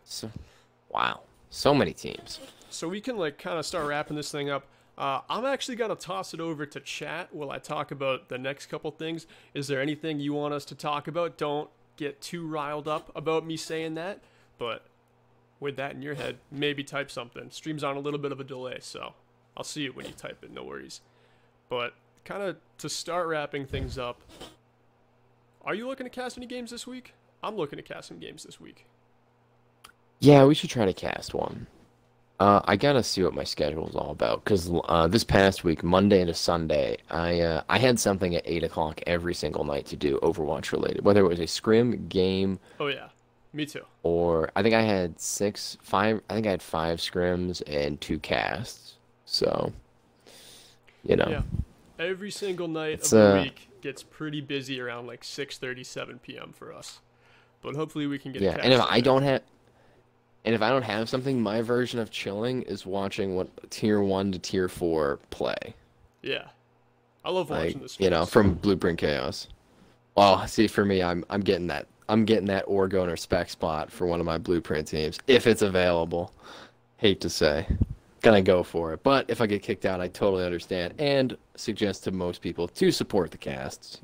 Wow. So many teams. So we can, like, kind of start wrapping this thing up. I'm actually going to toss it over to chat while I talk about the next couple things. Is there anything you want us to talk about? Don't get too riled up about me saying that. But with that in your head, maybe type something. Stream's on a little bit of a delay, so I'll see it when you type it. No worries. But kind of to start wrapping things up, are you looking to cast any games this week? I'm looking to cast some games this week. Yeah, we should try to cast one. I gotta see what my schedule's all about, because this past week, Monday to Sunday, I had something at 8 o'clock every single night to do Overwatch related, whether it was a scrim game. Oh yeah, me too. Or I think I had 5 scrims and 2 casts. So, Yeah, every single night It's, of the week gets pretty busy around like 6:30, 7 p.m. for us. But hopefully we can get yeah. a cast And if in I there. don't have something, my version of chilling is watching what Tier 1 to Tier 4 play. Yeah, I love Like, watching this. from Blueprint Chaos. Well, see, for me, I'm getting that Orgone or spec spot for one of my Blueprint teams if it's available. Hate to say, gonna go for it. But if I get kicked out, I totally understand and suggest to most people to support the casts.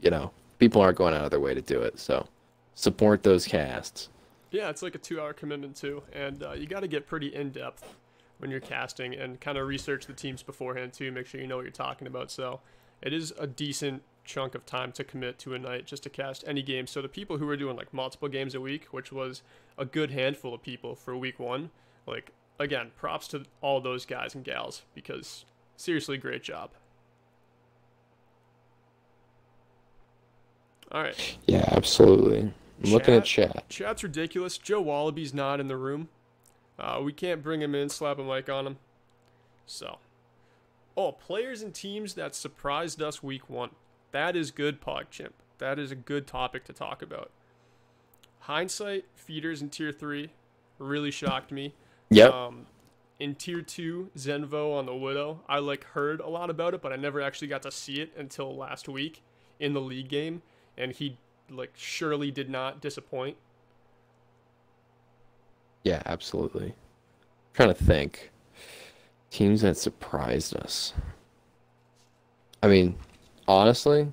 People aren't going out of their way to do it, so support those casts. Yeah, it's like a 2-hour commitment too, and you got to get pretty in depth when you're casting and kind of research the teams beforehand too. Make sure you know what you're talking about. So it is a decent chunk of time to commit to a night just to cast any game. So the people who are doing like multiple games a week, which was a good handful of people for week 1, like again, props to all those guys and gals because seriously, great job. All right. Yeah, absolutely. I'm looking at chat. Chat's ridiculous. Joe Wallaby's not in the room. We can't bring him in, slap a mic on him. So. Oh, players and teams that surprised us week 1. That is good, PogChimp. That is a good topic to talk about. Hindsight, feeders in tier 3 really shocked me. Yep. In tier 2, Zenvo on the Widow, I heard a lot about it, but I never actually got to see it until last week in the league game, and he surely did not disappoint. Yeah, absolutely. Trying to think. Teams that surprised us. I mean, honestly,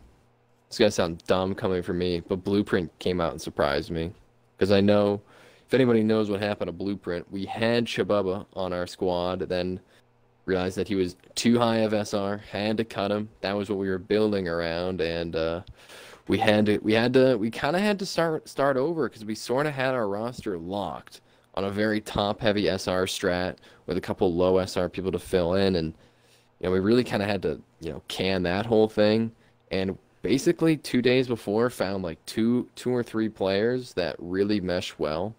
it's gonna sound dumb coming from me, but Blueprint came out and surprised me. Because I know, if anybody knows what happened to Blueprint, we had Shabubba on our squad, then realized that he was too high of SR, had to cut him. That was what we were building around, and we kind of had to start over because we sort of had our roster locked on a very top-heavy SR strat with a couple low SR people to fill in, and we really kind of had to can that whole thing, and basically 2 days before found two or three players that really mesh well,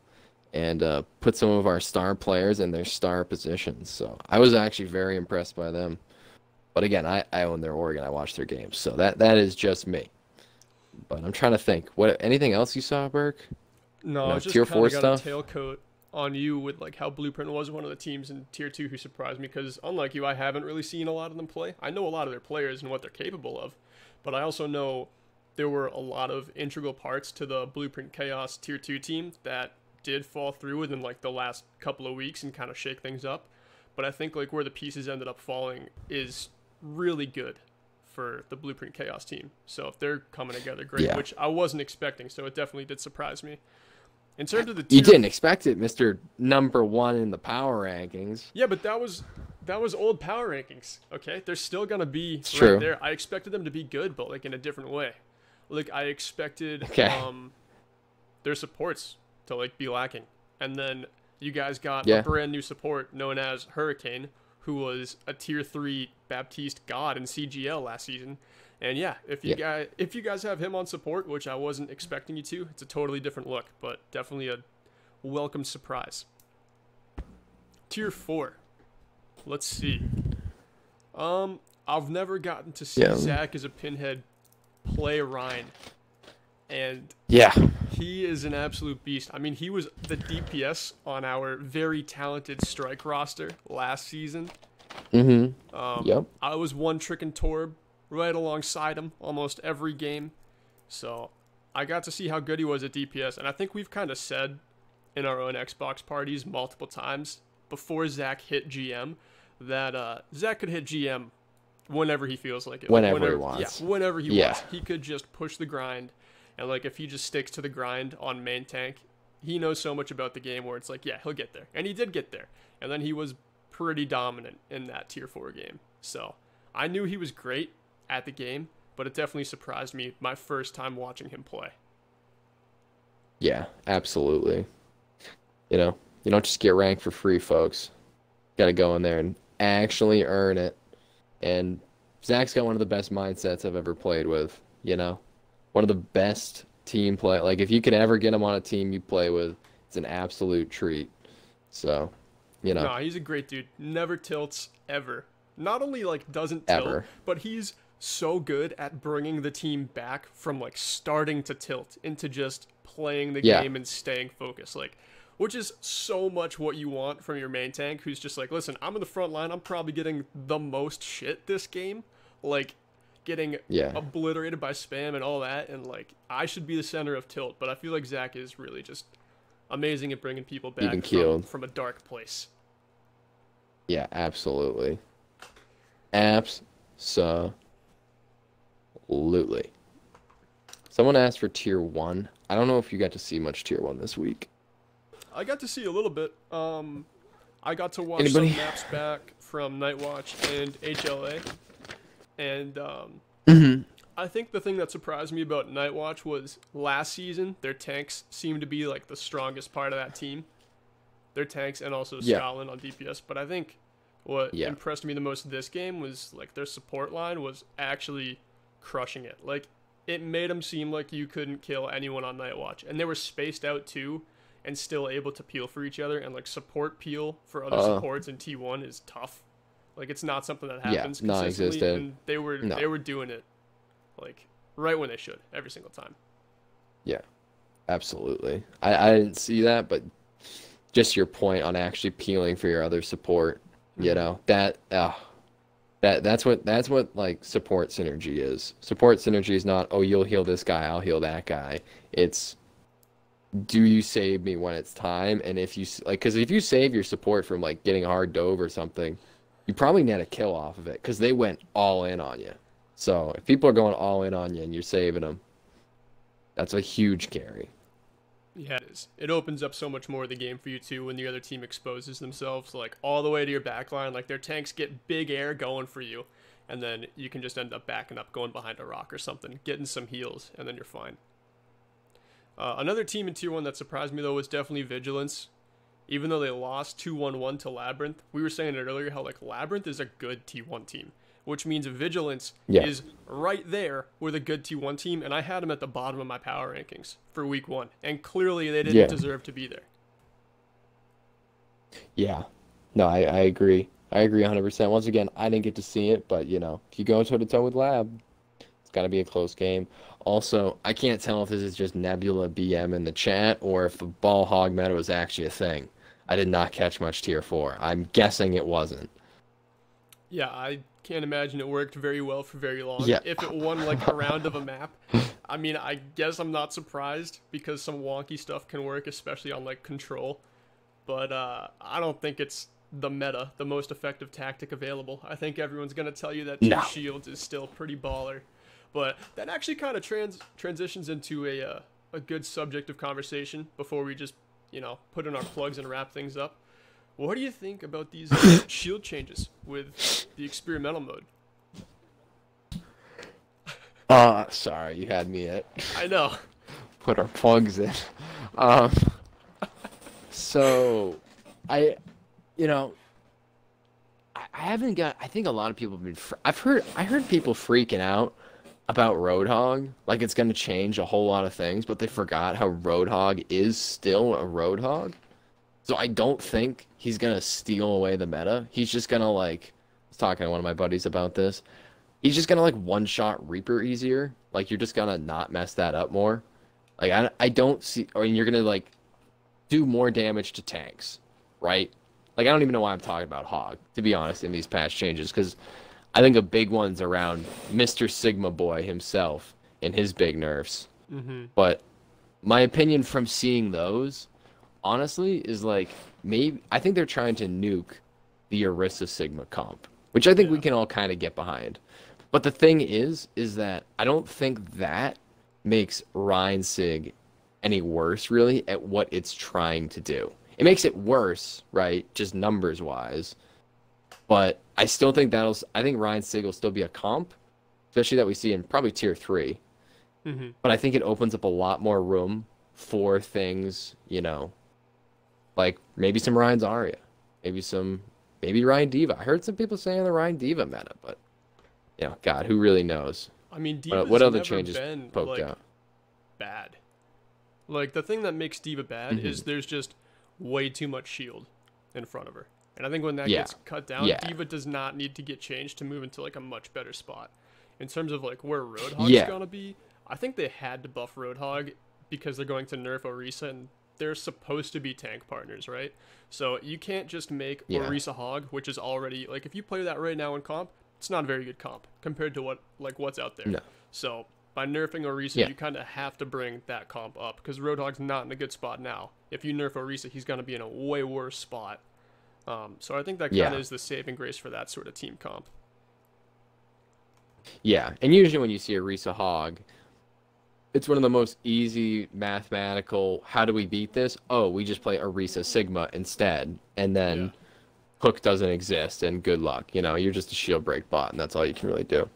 and put some of our star players in their star positions. So I was actually very impressed by them. But again, I own their org and I watch their games, so that is just me. But I'm trying to think. Anything else you saw, Burke? No, I was just tier kind 4 of got stuff? a tailcoat on you with how Blueprint was one of the teams in tier 2 who surprised me, because unlike you, I haven't really seen a lot of them play. I know a lot of their players and what they're capable of, but I also know there were a lot of integral parts to the Blueprint Chaos tier 2 team that did fall through within the last couple of weeks and kind of shake things up. But I think where the pieces ended up falling is really good for the Blueprint Chaos team. So if they're coming together, great, Yeah. which I wasn't expecting, so it definitely did surprise me. In terms of the You tier, didn't expect it, Mr. Number 1 in the power rankings. yeah, but that was old power rankings. Okay, they're still gonna be It's right true. there. I expected them to be good, but in a different way. I expected Okay. their supports to be lacking, and then you guys got Yeah. a brand new support known as Hurricane, who was a tier 3 Baptiste god in CGL last season. And yeah, if you guys have him on support, which I wasn't expecting you to, it's a totally different look, but definitely a welcome surprise. Tier 4. Let's see. I've never gotten to see Zach as a pinhead play Rhine, and Yeah. he is an absolute beast. I mean, he was the DPS on our very talented strike roster last season. Mm-hmm. Yep. I was one tricking Torb right alongside him almost every game. So I got to see how good he was at DPS. And I think we've kind of said in our own Xbox parties multiple times before Zach hit GM that Zach could hit GM whenever he feels like it. Whenever he wants. Yeah, whenever he wants. He could just push the grind. And if he just sticks to the grind on main tank, he knows so much about the game where it's yeah, he'll get there. And he did get there. And then he was pretty dominant in that tier 4 game. So I knew he was great at the game, but it definitely surprised me my first time watching him play. Yeah, absolutely. You don't just get ranked for free, folks. Got to go in there and actually earn it. And Zach's got one of the best mindsets I've ever played with, One of the best team play. If you can ever get him on a team you play with, it's an absolute treat. So, No, he's a great dude. Never tilts, ever. Not only, doesn't tilt, Ever. but he's so good at bringing the team back from, starting to tilt into just playing the game and staying focused. Which is so much what you want from your main tank, who's just listen, I'm in the front line. I'm probably getting the most shit this game. Getting obliterated by spam and all that. And, I should be the center of tilt. But I feel like Zach is really just amazing at bringing people back from a dark place. Yeah, absolutely. Absolutely. Someone asked for tier 1. I don't know if you got to see much tier 1 this week. I got to see a little bit. I got to watch some maps back from Nightwatch and HLA. And I think the thing that surprised me about Nightwatch was last season, their tanks seemed to be the strongest part of that team. Their tanks and also Scotland on DPS. But I think what impressed me the most this game was their support line was actually crushing it. It made them seem like you couldn't kill anyone on Nightwatch. And they were spaced out too and still able to peel for each other. And support peel for other supports in T1 is tough. It's not something that happens consistently. Non-existent. And they were doing it right when they should, every single time. Yeah, absolutely. I didn't see that, but just your point on actually peeling for your other support, Hmm. that's what like support synergy is. Support synergy is not, oh, you'll heal this guy, I'll heal that guy. It's, do you save me when it's time? And if you like, because if you save your support from like getting a hard dove or something, you probably net a kill off of it because they went all in on you. So if people are going all in on you and you're saving them, that's a huge carry. Yeah, it is. It opens up so much more of the game for you too when the other team exposes themselves like all the way to your back line. Like their tanks get big air going for you, and then you can just end up backing up, going behind a rock or something, getting some heals, and then you're fine. Another team in Tier 1 that surprised me though was definitely Vigilance. Even though they lost 2-1-1 to Labyrinth, we were saying it earlier how like Labyrinth is a good T1 team, which means Vigilance Yeah. is right there with a good T1 team, and I had them at the bottom of my power rankings for week 1, and clearly they didn't Yeah. deserve to be there. Yeah. No, I agree. I agree 100%. Once again, I didn't get to see it, but if you go toe to toe with Lab, it's got to be a close game. Also, I can't tell if this is just Nebula BM in the chat or if the ball hog meta was actually a thing. I did not catch much tier 4. I'm guessing it wasn't. Yeah, I can't imagine it worked very well for very long. Yeah. If it won like a round of a map, I mean, I guess I'm not surprised because some wonky stuff can work, especially on like control. But I don't think it's the meta, the most effective tactic available. I think everyone's gonna tell you that two No. shields is still pretty baller, but that actually kind of transitions into a good subject of conversation before we just put in our plugs and wrap things up. What do you think about these shield changes with the experimental mode? Sorry, you had me at I know. put our plugs in. Um, so I, you know, I haven't got. I think a lot of people have been. I heard people freaking out about Roadhog, like it's gonna change a whole lot of things, but they forgot how Roadhog is still a Roadhog. So I don't think he's gonna steal away the meta. He's just gonna like. I was talking to one of my buddies about this. He's just gonna like one shot Reaper easier. Like you're just gonna not mess that up more. Like I don't see, or you're gonna like do more damage to tanks, right? Like I don't even know why I'm talking about Hog, to be honest, in these patch changes, because I think a big one's around Mr. Sigma Boy himself and his big nerfs. Mm-hmm. But my opinion from seeing those, honestly, is like maybe I think they're trying to nuke the Orisa Sigma comp, which I think we Yeah. can all kind of get behind. But the thing is that I don't think that makes Rhine Sig any worse, really, at what it's trying to do. It makes it worse, right? Just numbers wise. But I still think I think Ryan Sig will still be a comp, especially that we see in probably tier 3. Mm-hmm. But I think it opens up a lot more room for things, like maybe some Ryan Zarya, maybe Ryan Diva. I heard some people saying the Ryan Diva meta, but God, who really knows? I mean, What Diva's other never changes been poked like out? bad. Like the thing that makes Diva bad Hmm. is there's just way too much shield in front of her. And I think when that Yeah, gets cut down, yeah, Diva does not need to get changed to move into like a much better spot. In terms of like where Roadhog's yeah, gonna be, I think they had to buff Roadhog because they're going to nerf Orisa and they're supposed to be tank partners, right? So you can't just make yeah. Orisa Hog, which is already like if you play that right now in comp, it's not a very good comp compared to what's out there. No, So by nerfing Orisa, yeah, you kind of have to bring that comp up because Roadhog's not in a good spot now. If you nerf Orisa, he's gonna be in a way worse spot. So I think that kind yeah. of is the saving grace for that sort of team comp. Yeah, and usually when you see a Risa Hog, it's one of the most easy mathematical. How do we beat this? Oh, we just play Orisa Sigma instead, and Yeah, then Hook doesn't exist, and good luck. You're just a shield break bot, and that's all you can really do,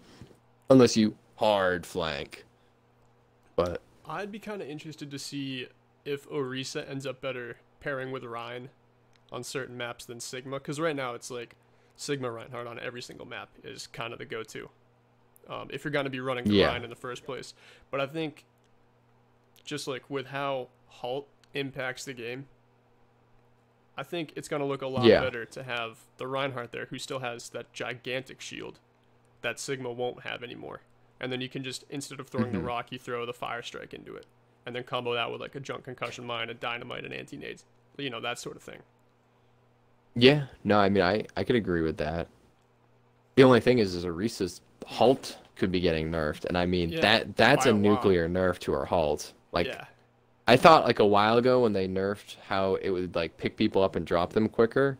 unless you hard flank. But I'd be kind of interested to see if Orisa ends up better pairing with Ryan on certain maps than Sigma, because right now it's like Sigma Reinhardt on every single map is kind of the go-to. If you're going to be running the yeah, Ryan in the first place. But I think just like with how Halt impacts the game, I think it's going to look a lot yeah, better to have the Reinhardt there who still has that gigantic shield that Sigma won't have anymore. and then you can just, instead of throwing the rock, you throw the fire strike into it, and then combo that with like a junk concussion mine, a dynamite, and anti-nades, that sort of thing. Yeah, no, I mean, I could agree with that. The only thing is Arisa's halt could be getting nerfed, and I mean that's a nuclear nerf to her halt. Like, I thought like a while ago when they nerfed how it would like pick people up and drop them quicker,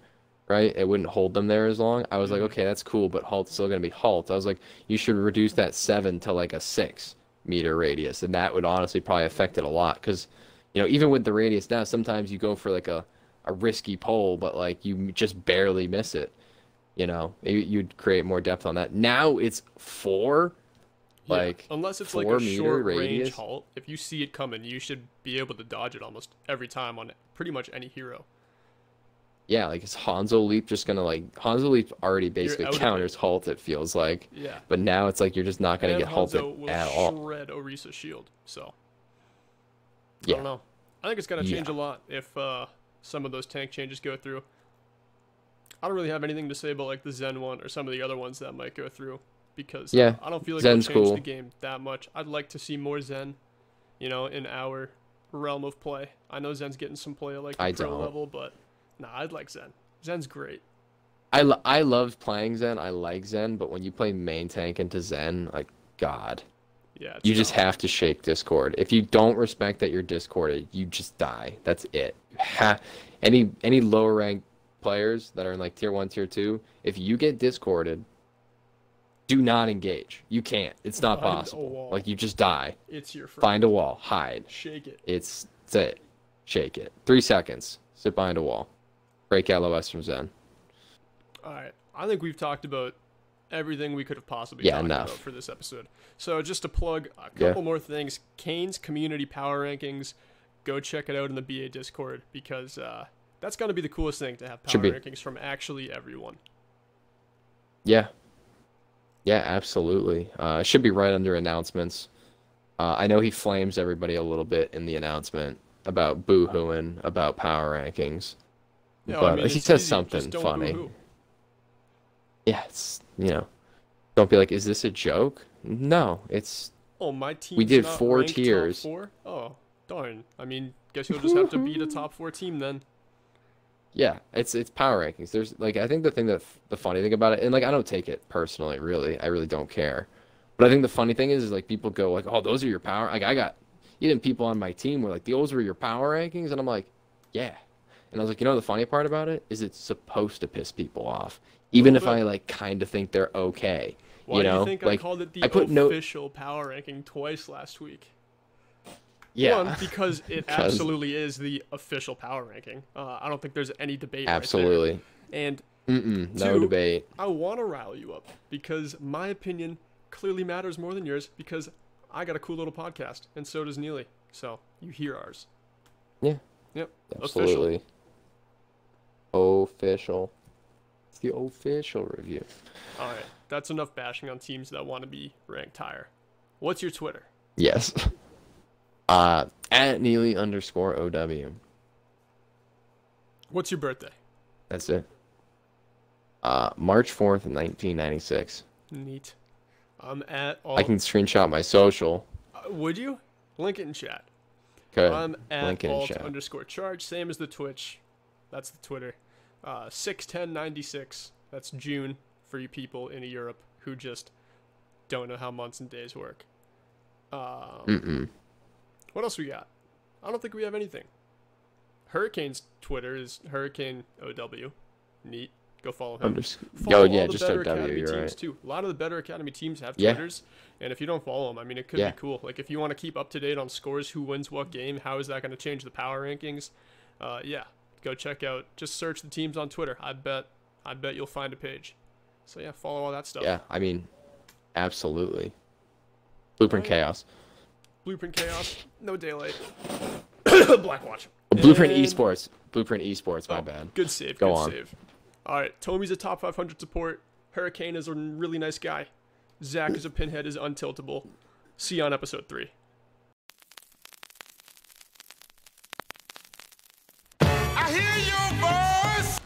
right? It wouldn't hold them there as long. I was like, okay, that's cool, but halt's still gonna be halt. I was like, you should reduce that 7 to like a 6-meter radius, and that would honestly probably affect it a lot. Because, even with the radius now, sometimes you go for like a risky pull, but like you just barely miss it. You'd create more depth on that. Now it's 4. Unless it's like a short range halt, if you see it coming, you should be able to dodge it almost every time on pretty much any hero. Yeah, like is Hanzo Leap just gonna Hanzo Leap already basically counters halt, it feels like. Yeah. But now it's like you're just not gonna get halted at all. Hanzo will shred Orisa's shield, so I don't know. I think it's gonna change a lot if some of those tank changes go through. I don't really have anything to say about like the Zen one or some of the other ones that might go through, because I don't feel like Zen's it'll change the game that much. I'd like to see more Zen, in our realm of play. I know Zen's getting some play at like the pro level, but I'd like Zen. Zen's great. I love playing Zen. I like Zen, but when you play main tank into Zen, like, God. Yeah, you just have to shake Discord. If you don't respect that you're discorded, you just die. That's it. Any lower rank players that are in like tier 1, tier 2, if you get discorded, do not engage. You can't. It's not possible. Like, you just die. It's your friend. Find a wall. Hide. Shake it. That's it. Shake it. 3 seconds. Sit behind a wall. Break LOS from Zen. All right. I think we've talked about everything we could have possibly talked about for this episode. So just to plug a couple more things. Kane's community power rankings. Go check it out in the BA Discord, because that's going to be the coolest thing, to have power rankings from actually everyone. Yeah. Yeah, absolutely. It should be right under announcements. I know he flames everybody a little bit in the announcement about boo-hooing about power rankings. Yeah, but he says something funny. Boo-hoo. Yeah, it's, don't be like, is this a joke? No, it's... Oh, my team's we did not 4 tiers. Top 4? Oh, darn. I mean, guess you'll just have to beat a top 4 team then. Yeah, it's power rankings. There's I think the funny thing about it, and I don't take it personally, really. I really don't care. But I think the funny thing is people go like, "Oh, those are your power." Like, I got even people on my team were like, "Those were your power rankings," and I'm like, "Yeah." And I was like, the funny part about it is it's supposed to piss people off, even if I kind of think they're okay. Why do you think I called it the official power ranking twice last week? Yeah. One, because it absolutely is the official power ranking. I don't think there's any debate absolutely. Right there. And no debate. I want to rile you up, because my opinion clearly matters more than yours, because I got a cool little podcast, and so does Neely. So you hear ours. Yeah. Yep. Absolutely. Official. It's the official review. All right. That's enough bashing on teams that want to be ranked higher. What's your Twitter? Yes. At Neely_OW. What's your birthday? That's it. March 4th, 1996. Neat. I'm at I can screenshot my social. Would you? Link it in chat. Okay. I'm at alt_charge, same as the Twitch. That's the Twitter. 6/10/96. That's June for you people in Europe who just don't know how months and days work. What else we got? I don't think we have anything. Hurricane's Twitter is Hurricane OW. Neat. Go follow him. Follow all the just Better OW, Academy you're teams right. too. A lot of the Better Academy teams have Twitters, and if you don't follow them, I mean, it could be cool. Like, if you want to keep up to date on scores, who wins what game, how is that going to change the power rankings? Go check out. Just search the teams on Twitter. I bet you'll find a page. So yeah, follow all that stuff. Yeah, I mean, absolutely. Blueprint Chaos. Blueprint Chaos. No daylight. Blackwatch. Blueprint Esports. Blueprint Esports. My bad. Good save. Go good on. Save. All right. Tommy's a top 500 support. Hurricane is a really nice guy. Zach is a pinhead. Is untiltable. See you on episode 3. I hear you, boys.